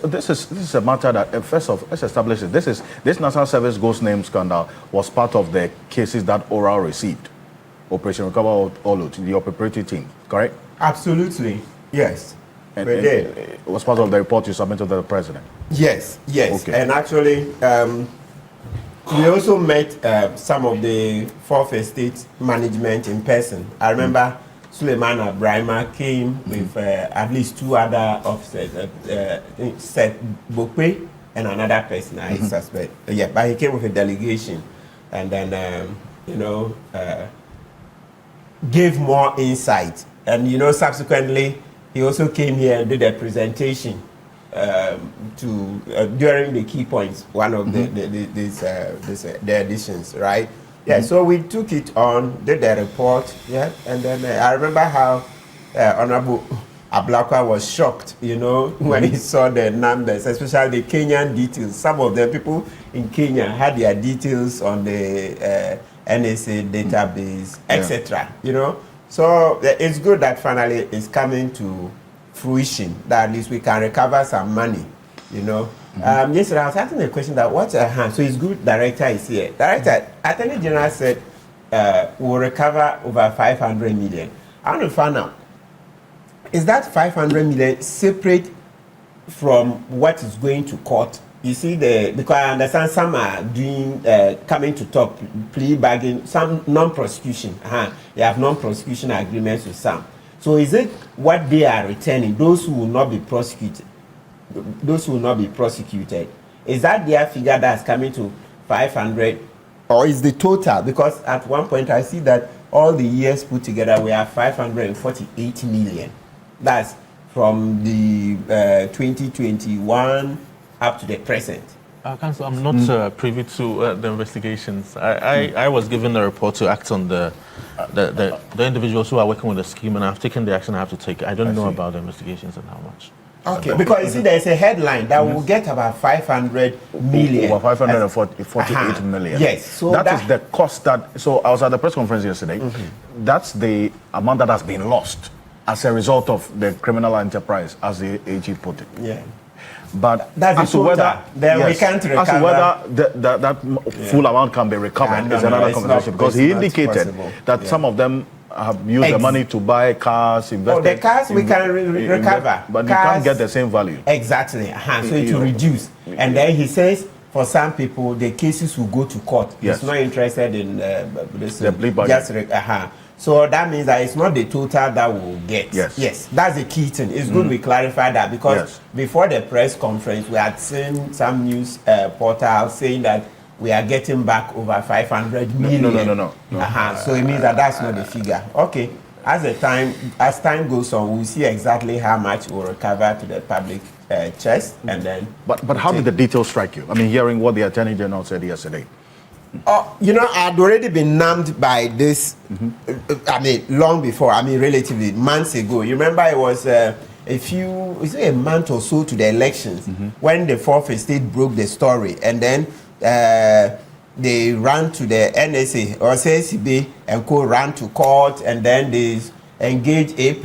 this is a matter that let's establish it. This National Service Ghost Name scandal was part of the cases that Oral received. Operation Recover Olu, the preparatory team, correct? Absolutely, yes. And it was part of the report you submitted to the president. Yes. Okay. And actually, we also met some of the Fourth Estate management in person. I remember Suleiman Abrahima came with at least 2 other officers, Seth Bokwe and another person I suspect. Yeah, but he came with a delegation and then, gave more insight. And, subsequently, he also came here and did a presentation during the key points, one of the editions, right? Yeah, so we took it on, did the report, yeah, and then I remember how Honorable Ablakwa was shocked, when he saw the numbers, especially the Kenyan details. Some of the people in Kenya had their details on the NSA database, etc. So it's good that finally it's coming to fruition, that at least we can recover some money, Yesterday I was asking a question that what's at hand. So it's good Director is here. Director, Attorney General said we'll recover over 500 million. I want to find out, is that 500 million separate from what is going to court? You see, because I understand some are doing, coming to talk, plea bargain, some non-prosecution. They have non-prosecution agreements with some. So is it what they are returning, those who will not be prosecuted? Those who will not be prosecuted, is that their figure that's coming to 500, or is the total? Because at one point I see that all the years put together we have 548 million. That's from the 2021 up to the present. Counsel, I'm not privy to the investigations. I was given the report to act on the individuals who are working with the scheme, and I've taken the action I have to take. I don't know about the investigations and how much. Okay, because you see, there's a headline that will get about 500 million. Over 548 million. Yes. So that is the cost that. So I was at the press conference yesterday. That's the amount that has been lost as a result of the criminal enterprise, as the AG put it. Yeah. But that's as to whether we can't recover. As to whether that full amount can be recovered is another conversation, because he indicated that some of them have used the money to buy cars, invest. The cars we can recover, but cars, you can't get the same value. Exactly. So it will reduce. And then he says, for some people, the cases will go to court. Yes. He's not interested in this. The plea bargain. So that means that it's not the total that we'll get. Yes. That's the key thing. It's good we clarify that, because before the press conference, we had seen some news portal saying that we are getting back over 500 million. No. So it means that that's not the figure. Okay. As time goes on, we'll see exactly how much we'll recover to the public chest, and then. But how did the details strike you? I mean, hearing what the Attorney General said yesterday. I'd already been numbed by this. Long before. Relatively months ago. You remember it was a month or so to the elections when the Fourth Estate broke the story, and then they ran to the NSA or CCB and ran to court, and then they engaged A+,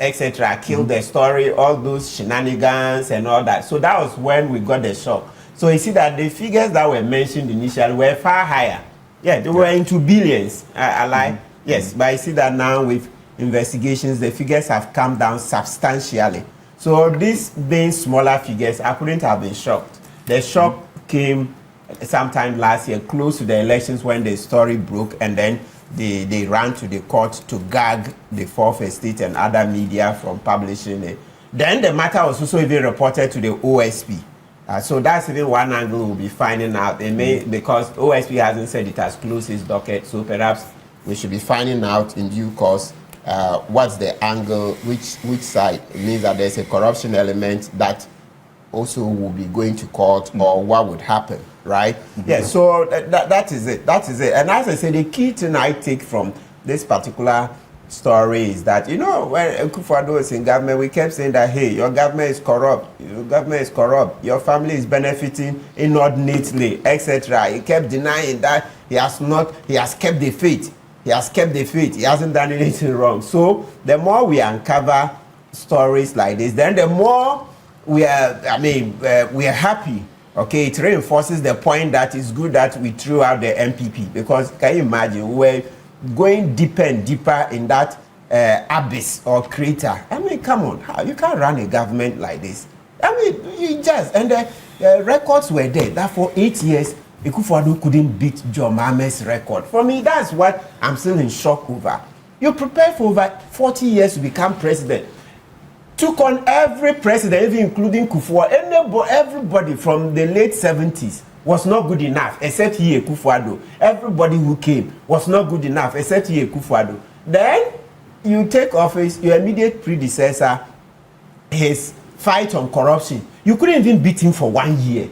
etc., killed the story, all those shenanigans and all that. So that was when we got the shock. So you see that the figures that were mentioned initially were far higher. Yeah, they were into billions. Yes, but I see that now with investigations, the figures have come down substantially. So these being smaller figures, I couldn't have been shocked. The shock came sometime last year, close to the elections, when the story broke, and then they ran to the court to gag the Fourth Estate and other media from publishing it. Then the matter was also even reported to the OSP. So that's even one angle we'll be finding out. It may, because OSP hasn't said it has closed its docket, so perhaps we should be finding out in due course what's the angle, which side. It means that there's a corruption element that also will be going to court, or what would happen, right? Yes, so that is it. That is it. And as I said, the key thing I take from this particular story is that, when Akufo-Addo was in government, we kept saying that, hey, your government is corrupt, your family is benefiting inordinately, etc. He kept denying that he has kept the faith. He hasn't done anything wrong. So the more we uncover stories like this, then the more we are happy. Okay, it reinforces the point that it's good that we threw out the MPP, because can you imagine, we're going deeper and deeper in that abyss or crater. I mean, come on, you can't run a government like this. I mean, you just, and the records were there that for 8 years, Akufo-Addo couldn't beat John Mahama's record. For me, that's what I'm still in shock over. You prepared for over 40 years to become president. Took on every president, even including Kufuor. Everybody from the late 70s was not good enough, except he, Akufo-Addo. Everybody who came was not good enough, except he, Akufo-Addo. Then you take office, your immediate predecessor, his fight on corruption. You couldn't even beat him for 1 year.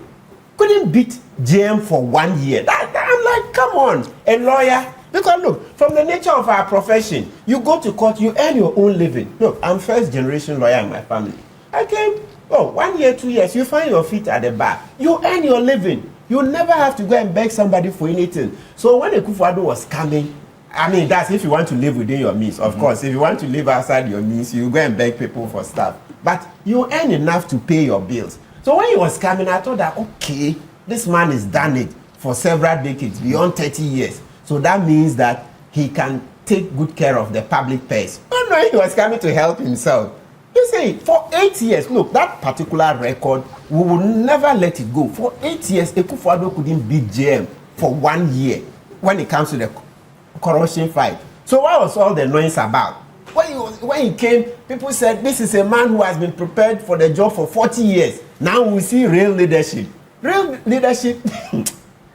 Couldn't beat JM for 1 year. I'm like, come on, a lawyer. Because look, from the nature of our profession, you go to court, you earn your own living. Look, I'm first generation lawyer in my family. I came, 1 year, 2 years, you find your feet at the bar. You earn your living. You never have to go and beg somebody for anything. So when Akufo-Addo was coming, I mean, that's if you want to live within your means. Of course, if you want to live outside your means, you go and beg people for stuff. But you earn enough to pay your bills. So when he was coming, I thought that, okay, this man has done it for several decades, beyond 30 years. So that means that he can take good care of the public purse. No, he was coming to help himself. You see, for 8 years, look, that particular record, we will never let it go. For 8 years, Akufo-Addo couldn't beat JM for 1 year when it comes to the corruption fight. So what was all the noise about? When he came, people said, this is a man who has been prepared for the job for 40 years. Now we see real leadership. Real leadership,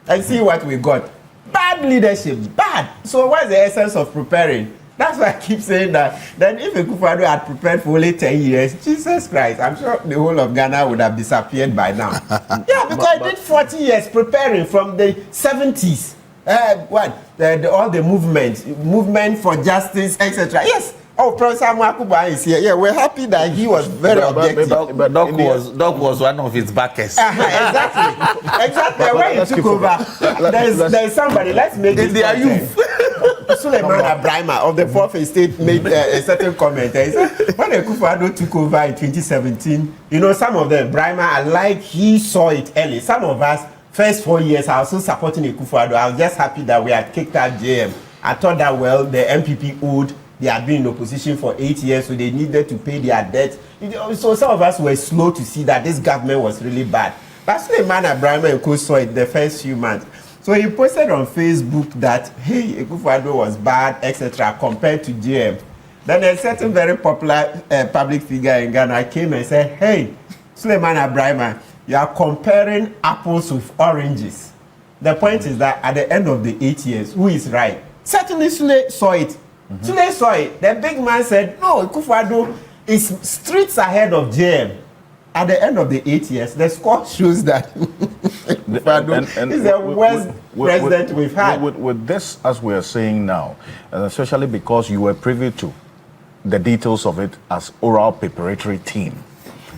I see what we got. Bad leadership, bad. So what's the essence of preparing? That's why I keep saying that. Then if Akufo-Addo had prepared for only 10 years, Jesus Christ, I'm sure the whole of Ghana would have disappeared by now. Yeah, because I did 40 years preparing from the 70s. All the movement for justice, etc. Yes. Oh, Professor Mwakuba is here. Yeah, we're happy that he was very objective. But Doc was one of his backers. Exactly. When he took over, there's somebody. Let's make it. They are youth. Suleiman Abrahima of the Fourth Estate made a certain comment. He said, when Akufo-Addo took over in 2017, some of them, Brahima, he saw it early. Some of us, first 4 years, I was also supporting Akufo-Addo. I was just happy that we had kicked out JM. I thought that, the MPP owed. They had been in opposition for 8 years, so they needed to pay their debt. So some of us were slow to see that this government was really bad. But Suleiman Abrahima and co saw it the first few months. So he posted on Facebook that, hey, Akufo-Addo was bad, etc., compared to JM. Then a certain very popular public figure in Ghana came and said, hey, Suleiman Abrahima, you are comparing apples with oranges. The point is that at the end of the 8 years, who is right? Certainly Sule saw it. Sule saw it. The big man said, no, Akufo-Addo is streets ahead of JM. At the end of the 8 years, the score shows that Akufo-Addo is the worst president we've had. With this, as we are saying now, and especially because you were privy to the details of it as oral preparatory team,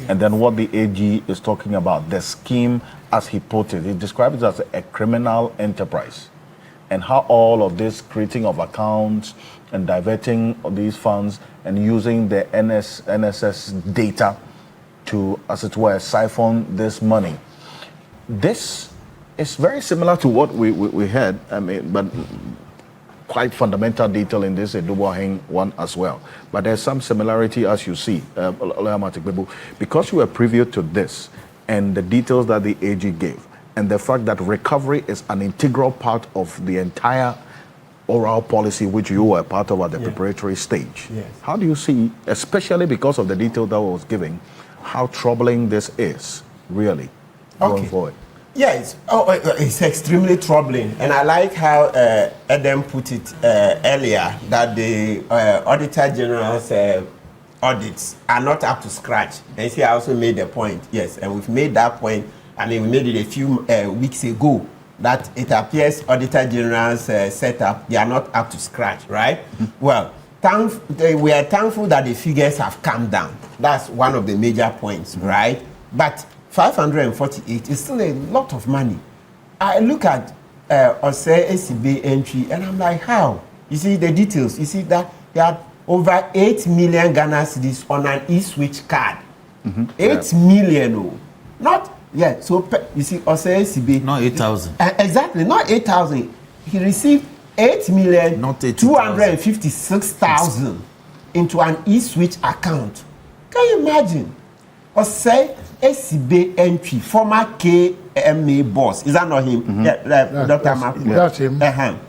and then what the AG is talking about, the scheme, as he put it, he described it as a criminal enterprise, and how all of this creating of accounts and diverting of these funds and using the NSS data to, as it were, siphon this money. This is very similar to what we had, but quite fundamental detail in this Eduboaheng one as well. But there's some similarity, as you see, Martin Kpebu, because you were privy to this and the details that the AG gave, and the fact that recovery is an integral part of the entire oral policy which you were part of at the preparatory stage. Yes. How do you see, especially because of the detail that was given, how troubling this is, really, going forward? Yeah, it's extremely troubling. And I like how Adam put it earlier, that the Auditor General's audits are not up to scratch. And he also made the point, yes, and we've made that point. We made it a few weeks ago, that it appears Auditor General's setup, they are not up to scratch, right? Well, we are thankful that the figures have come down. That's one of the major points, right? But 548 is still a lot of money. I look at Ose SCB entry and I'm like, how? You see the details. You see that they had over 8 million Ghana cedis on an E-Zwich card. 8 million. Oh. Not, yeah, so you see, Osei Not 8,000. Exactly, not 8,000. He received 8,256,000 into an E-Zwich account. Can you imagine? Osei SCB entry, former KMA boss. Is that not him? Yeah, Dr. Martin. That's him.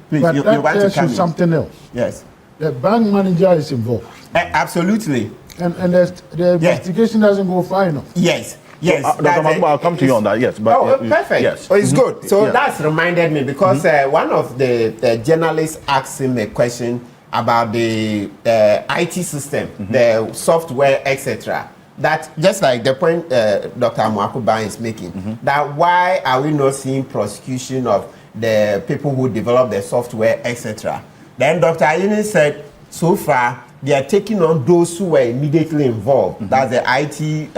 Please, But you that want to tells come you in? something else. Yes. The bank manager is involved. Absolutely. And the investigation doesn't go far enough. Yes. Yes. Dr. Kpebu, I'll come to you on that. Yes. But, Perfect. Yes. Oh, it's good. So Yeah. that's reminded me because one of the journalists asked him a question about the IT system, the software, etc. That just like the point Dr. Mwakuba is making, that why are we not seeing prosecution of the people who develop the software, etc. Then Dr. Ayini said, so far, they are taking on those who were immediately involved. That's the IT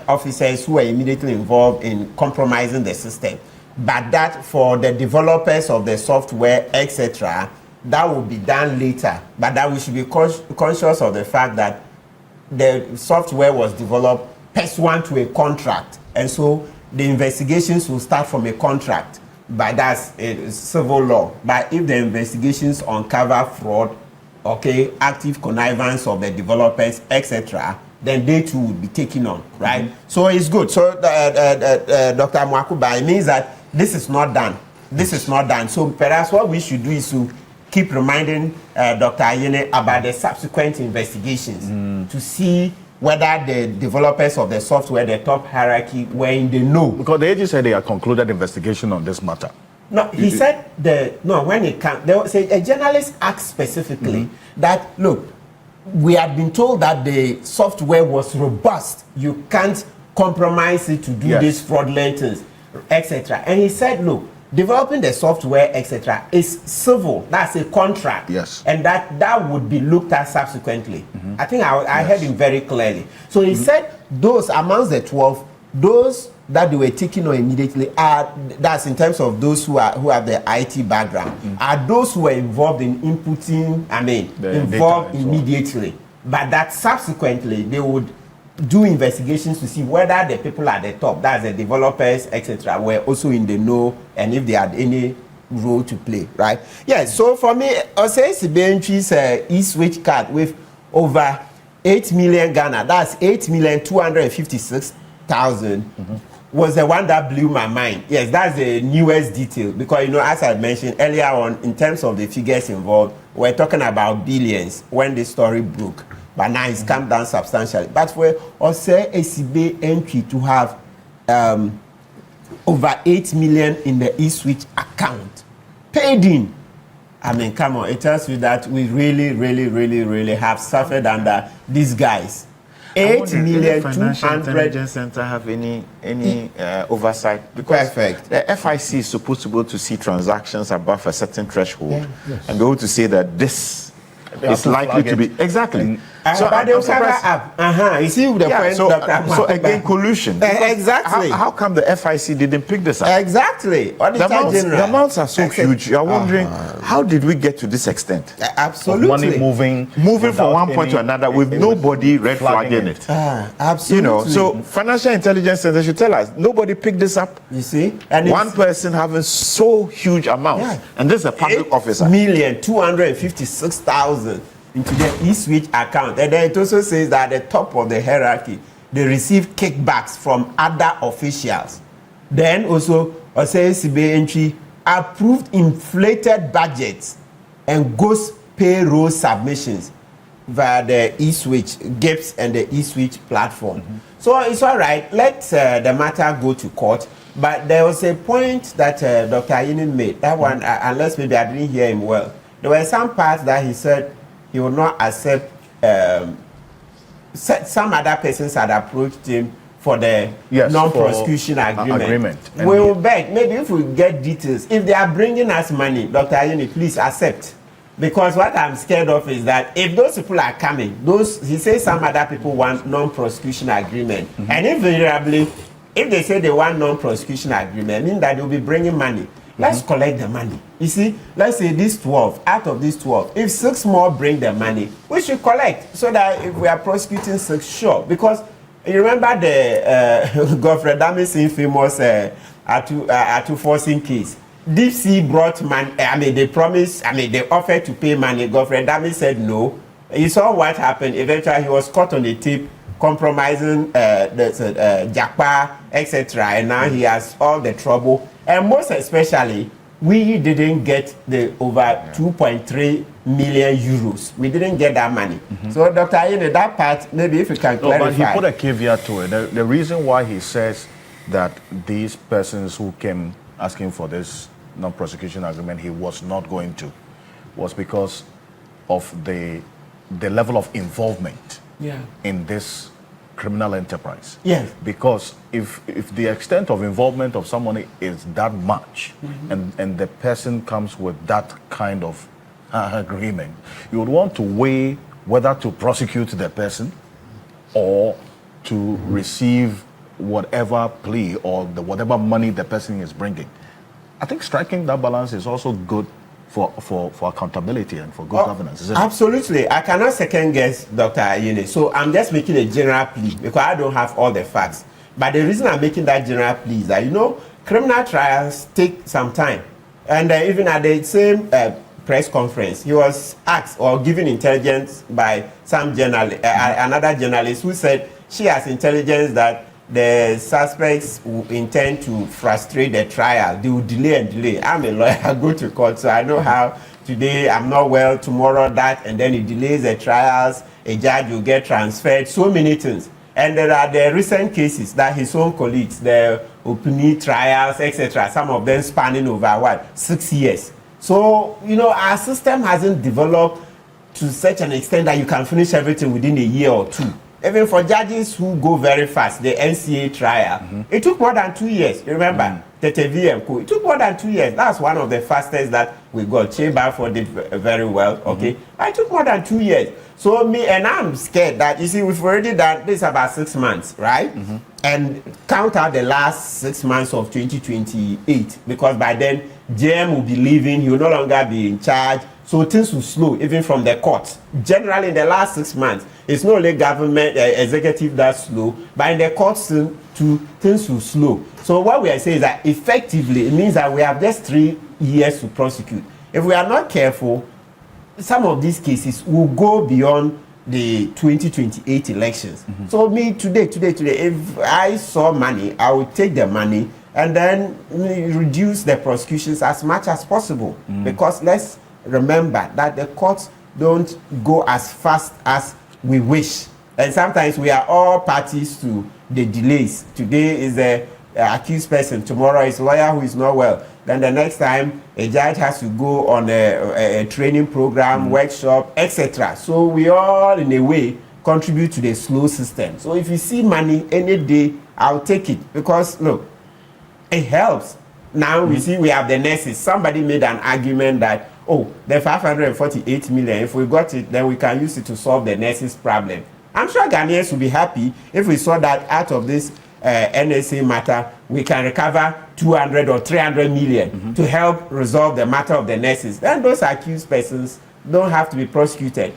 officers who were immediately involved in compromising the system. But that for the developers of the software, etc., that will be done later. But that we should be conscious of the fact that the software was developed pursuant to a contract. And so the investigations will start from a contract. But that's civil law. But if the investigations uncover fraud, okay, active connivance of the developers, etc., then they too will be taken on, right? So it's good. So Dr. Mwakuba, it means that this is not done. This is not done. So perhaps what we should do is to keep reminding Dr. Ayene about the subsequent investigations to see whether the developers of the software, the top hierarchy, were in the know. Because the AG said they have concluded investigation on this matter. No, he said when it comes, there was a journalist asked specifically that, look, we had been told that the software was robust. You can't compromise it to do these fraudulent things, etc. And he said, look, developing the software, etc., is civil. That's a contract. Yes. And that would be looked at subsequently. I think I heard him very clearly. So he said those amongst the 12, those that they were taking on immediately are, that's in terms of those who have the IT background, are those who were involved in inputting, involved immediately. But that subsequently they would do investigations to see whether the people at the top, that's the developers, etc., were also in the know and if they had any role to play, right? Yes, so for me, Osei Sibenchi's E-Zwich card with over 8 million Ghana, that's 8,256,000, was the one that blew my mind. Yes, that's the newest detail because, you know, as I mentioned earlier on, in terms of the figures involved, we're talking about billions when the story broke. But now it's come down substantially. But for Osei SCB entry to have over 8 million in the E-Zwich account paid in, I mean, come on, it tells you that we really have suffered under these guys. 8 million Financial Intelligence Center have any oversight? Because the FIC is supposed to be able to see transactions above a certain threshold and be able to say that this is likely to be exactly. So but they cover up. You see the point, Dr. So again, collusion. Exactly. How come the FIC didn't pick this up? Exactly. The amounts are so huge. You are wondering how did we get to this extent? Absolutely. Money moving from one point to another with nobody red flagging it. Absolutely. You know, so Financial Intelligence Center should tell us nobody picked this up. You see, and one person having so huge amounts, and this is a public officer. 8,256,000 into the E-Zwich account, and then it also says that at the top of the hierarchy they receive kickbacks from other officials. Then also Osei SCB entry approved inflated budgets and ghost payroll submissions via the E-Zwich GIPS and the E-Zwich platform. So it's all right. Let the matter go to court. But there was a point that Dr. Ayinin made. That one, unless maybe I didn't hear him well. There were some parts that he said he would not accept. Some other persons had approached him for the non-prosecution agreement. We will beg, maybe if we get details, if they are bringing us money, Dr. Ayini, please accept. Because what I'm scared of is that if those people are coming, he says some other people want non-prosecution agreement. And invariably, if they say they want non-prosecution agreement, mean that they'll be bringing money. Let's collect the money. You see, let's say these 12, out of these 12, if 6 more bring the money, we should collect so that if we are prosecuting 6, sure. Because You remember the Godfrey Damison's famous Atu forcing case? Deep Sea brought money. I mean, they promised. I mean, they offered to pay money. Godfrey Damis said no. You saw what happened. Eventually, he was caught on the tape compromising the Jakpa, etc. And now he has all the trouble. And most especially, we didn't get the over 2.3 million euros. We didn't get that money. So, Dr. Ayine, that part, maybe if you can clarify. But he put a caveat to it. The reason why he says that these persons who came asking for this non-prosecution agreement, he was not going to, was because of the level of involvement in this criminal enterprise. Yes. Because if the extent of involvement of somebody is that much, and the person comes with that kind of agreement, you would want to weigh whether to prosecute the person or to receive whatever plea or whatever money the person is bringing. I think striking that balance is also good for accountability and for good governance, isn't it? Absolutely. I cannot second guess Dr. Ayine. So I'm just making a general plea because I don't have all the facts. But the reason I'm making that general plea is that, you know, criminal trials take some time. And even at the same press conference, he was asked or given intelligence by some another journalist who said she has intelligence that the suspects will intend to frustrate the trial. They will delay and delay. I'm a lawyer, I go to court, so I know how today I'm not well, tomorrow that, and then it delays the trials, a judge will get transferred, so many things. And there are the recent cases that his own colleagues, the Opini trials, etc., some of them spanning over 6 years. So, you know, our system hasn't developed to such an extent that you can finish everything within a year or two. Even for judges who go very fast, the NCA trial, it took more than 2 years. You remember, it took more than 2 years. That's one of the fastest that we got. Chamber for did very well, okay? It took more than 2 years. So I'm scared that, you see, we've already done this about 6 months, right? And count out the last 6 months of 2028, because by then, JM will be leaving, he will no longer be in charge. So things will slow, even from the courts. Generally, in the last 6 months, it's not only government, executive that's slow, but in the courts too, things will slow. So what we are saying is that effectively, it means that we have just 3 years to prosecute. If we are not careful, some of these cases will go beyond the 2028 elections. So me, today, if I saw money, I would take the money and then reduce the prosecutions as much as possible. Because let's remember that the courts don't go as fast as we wish, and sometimes we are all parties to the delays. Today is the accused person, tomorrow is lawyer who is not well, then the next time a judge has to go on a training program, workshop, etc. So we all in a way contribute to the slow system. So if you see money any day, I'll take it, because look, it helps. Now we see we have the nurses. Somebody made an argument that, oh, the 548 million, if we got it, then we can use it to solve the nurses' problem. I'm sure Ghanaians will be happy if we saw that out of this NSA matter, we can recover 200 or 300 million to help resolve the matter of the nurses. Then those accused persons don't have to be prosecuted.